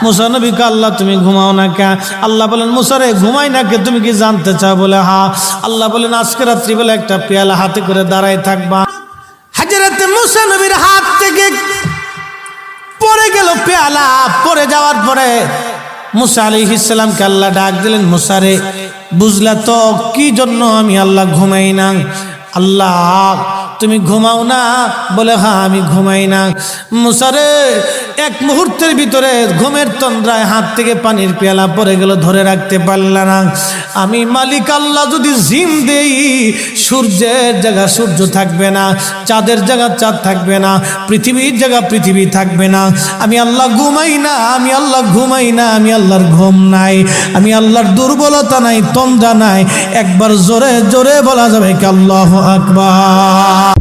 মুসা নবীকে আল্লাহ তুমি ঘুমাও না কে? আল্লাহ বলেন মুসা রে ঘুমাই না কে, তুমি কি জানতে চাও? বলে হ্যাঁ। আল্লাহ বলেন আজকে রাত্রিবেলা একটা পেয়ালা হাতে করে দাঁড়ায় থাকবা। হযরত মুসা নবীর হাত থেকে পড়ে গেল পেয়ালা। পড়ে যাওয়ার পরে মুসা আলাইহিস সালামকে আল্লাহ ডাক দিলেন, মুসা রে বুঝলা তো কি জন্য আমি আল্লাহ ঘুমাই না? আল্লাহ তুমি ঘুমাও না? বলে হ্যাঁ আমি ঘুমাই না। মুসা রে এক মুহূর্তের ভিতরে ঘুমের তন্দ্রায় হাত থেকে পানির পেয়ালা পড়ে গেল, ধরে রাখতে পারল না। আমি মালিক আল্লাহ যদি জিম দেই, সূর্যের জায়গা সূর্য থাকবে না, চাঁদের জায়গা চাঁদ থাকবে না, পৃথিবীর জায়গা পৃথিবী থাকবে না। আমি আল্লাহ ঘুমাই না, আমি আল্লাহ ঘুমাই না, আমি আল্লাহর ঘুম নাই, আমি আল্লাহর দুর্বলতা নাই, তন্দ্রা নাই। একবার জোরে জোরে বলা যাবে কি আল্লাহু আকবার।